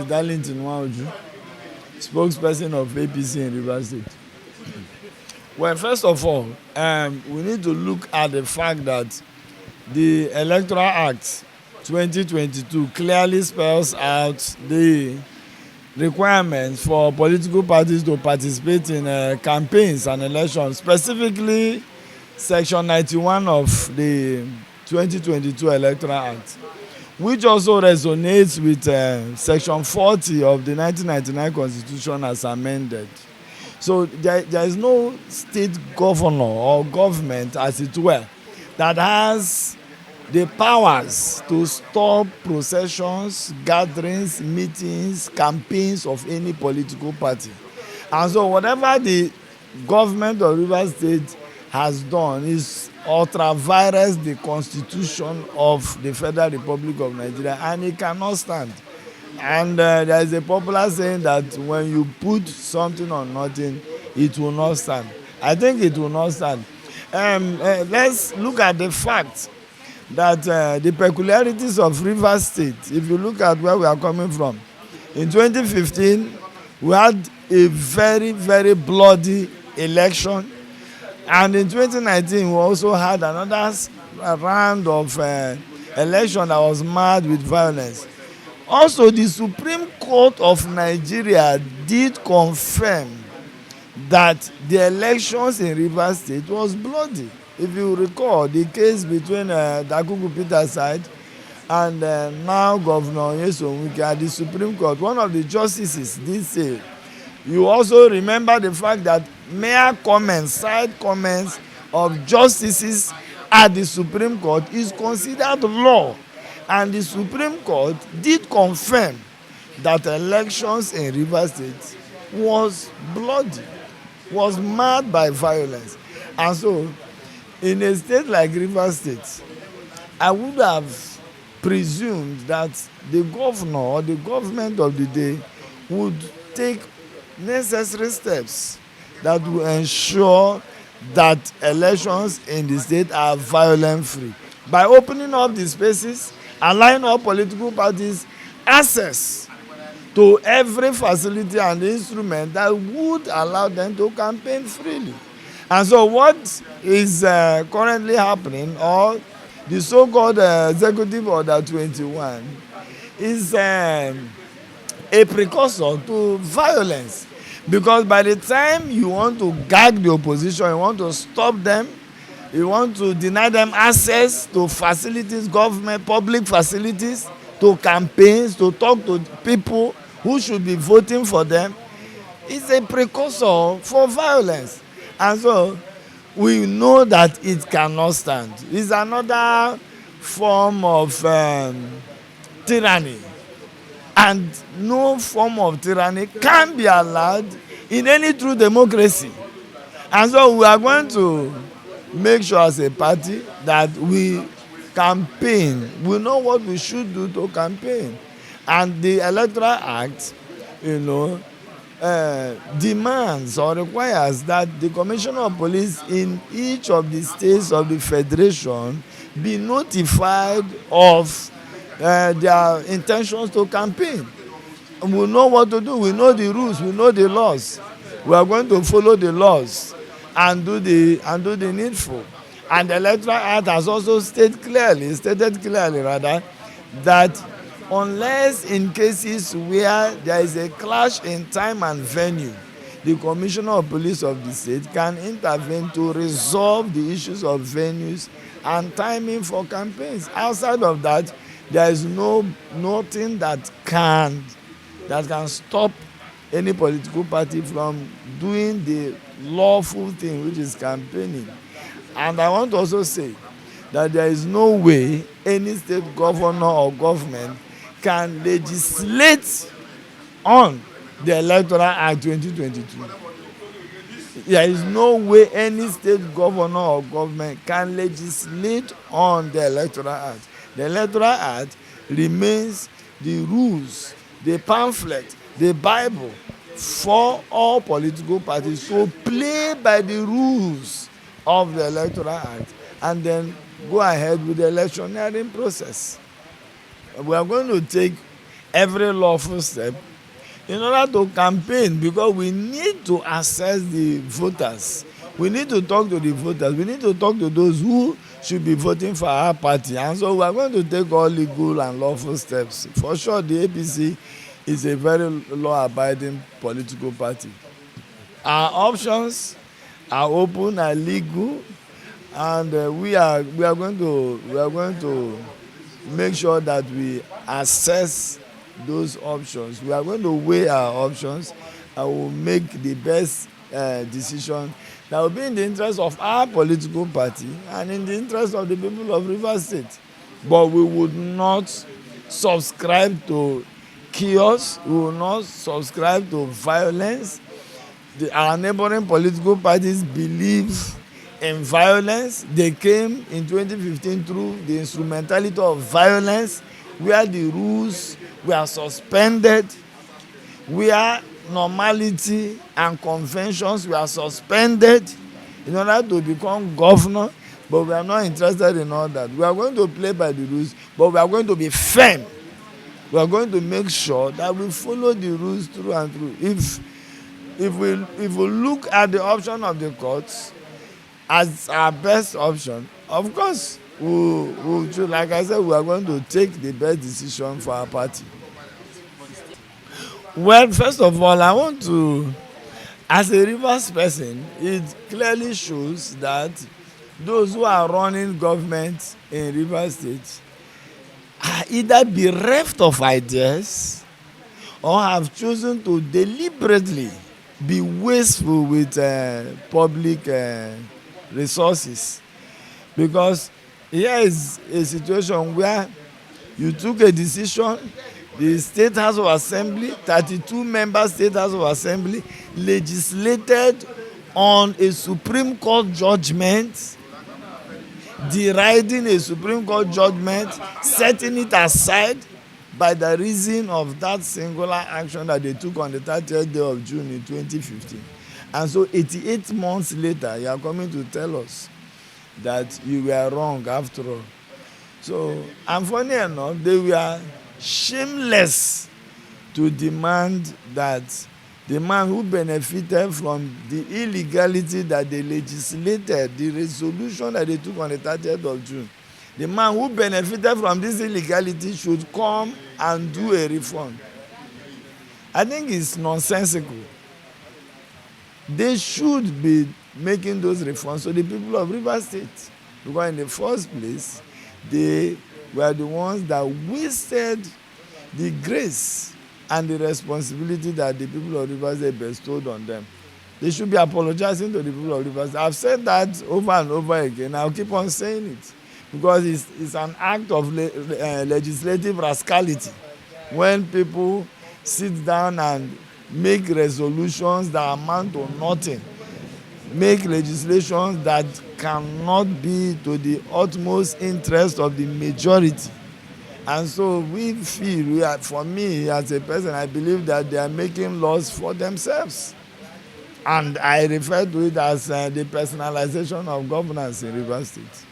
is Darlington Nwauju, spokesperson of APC in Rivers State. Well, first of all, we need to look at the fact that the Electoral Act 2022 clearly spells out the requirements for political parties to participate in campaigns and elections, specifically Section 91 of the 2022 Electoral Act, which also resonates with Section 40 of the 1999 Constitution as amended. So there is no state governor or government, as it were, that has the powers to stop processions, gatherings, meetings, campaigns of any political party. And so whatever the government of Rivers State has done is ultra vires the Constitution of the Federal Republic of Nigeria, and it cannot stand. And there is a popular saying that when you put something on nothing, it will not stand. I think it will not stand. Let's look at the fact that the peculiarities of Rivers State, if you look at where we are coming from, in 2015 we had a very, very bloody election, and in 2019 we also had another round of election that was marred with violence. Also, the Supreme Court of Nigeria did confirm that the elections in Rivers State was bloody. If you recall the case between Dakuku Peter side and now Governor Nyesom Wike at the Supreme Court, one of the justices did say, you also remember the fact that mere comments, side comments of justices at the Supreme Court is considered law, and the Supreme Court did confirm that elections in Rivers State was bloody, was marred by violence. And so in a state like Rivers State, I would have presumed that the governor or the government of the day would take necessary steps that will ensure that elections in the state are violence free by opening up the spaces, allowing all political parties access to every facility and instrument that would allow them to campaign freely. And so what is currently happening, or the so-called Executive Order 21, is a precursor to violence. Because by the time you want to gag the opposition, you want to stop them, you want to deny them access to facilities, government, public facilities, to campaigns, to talk to people who should be voting for them, it's a precursor for violence. And so we know that it cannot stand. It's another form of tyranny. And no form of tyranny can be allowed in any true democracy. And so we are going to make sure as a party that we campaign. We know what we should do to campaign. And the Electoral Act, demands or requires that the Commissioner of Police in each of the states of the Federation be notified of their intentions to campaign. We know what to do. We know the rules. We know the laws. We are going to follow the laws and do the needful. And the Electoral Act has also stated clearly that unless in cases where there is a clash in time and venue, the Commissioner of Police of the state can intervene to resolve the issues of venues and timing for campaigns. Outside of that, there is nothing that can stop any political party from doing the lawful thing, which is campaigning. And I want to also say that there is no way any state governor or government can legislate on the Electoral Act 2022. There is no way any state governor or government can legislate on the Electoral Act. The Electoral Act remains the rules, the pamphlet, the Bible for all political parties to play by the rules of the Electoral Act and then go ahead with the electioneering process. We are going to take every lawful step in order to campaign, because we need to assess the voters. We need to talk to the voters. We need to talk to those who should be voting for our party. And so we are going to take all legal and lawful steps. For sure, the APC is a very law-abiding political party. Our options are open and legal, and we are going to make sure that we assess those options. We are going to weigh our options and will make the best decision that will be in the interest of our political party and in the interest of the people of Rivers State. But we would not subscribe to chaos. We will not subscribe to violence. Our neighboring political parties believe in violence. They came in 2015 through the instrumentality of violence, where the rules were suspended, where normality and conventions were suspended in order to become governor. But we are not interested in all that. We are going to play by the rules, but we are going to be firm. We are going to make sure that we follow the rules through and through. If we look at the option of the courts as our best option, of course, like I said, we are going to take the best decision for our party. Well, first of all, I want to, as a Rivers person, it clearly shows that those who are running government in Rivers State are either bereft of ideas or have chosen to deliberately be wasteful with public resources. Because here is a situation where you took a decision, the State House of Assembly, 32-member State House of Assembly, legislated on a Supreme Court judgment, deriding a Supreme Court judgment, setting it aside by the reason of that singular action that they took on the 30th day of June in 2015. And so 88 months later, you are coming to tell us that you were wrong after all. So, and funny enough, they were shameless to demand that the man who benefited from the illegality that they legislated, the resolution that they took on the 30th of June, the man who benefited from this illegality should come and do a refund. I think it's nonsensical. They should be making those reforms to the people of Rivers State, because in the first place, they were the ones that wasted the grace and the responsibility that the people of Rivers State bestowed on them. They should be apologizing to the people of Rivers State. I've said that over and over again. I'll keep on saying it, because it's an act of legislative rascality when people sit down and make resolutions that amount to nothing, make legislations that cannot be to the utmost interest of the majority. And so we feel, for me as a person, I believe that they are making laws for themselves. And I refer to it as the personalization of governance in Rivers State.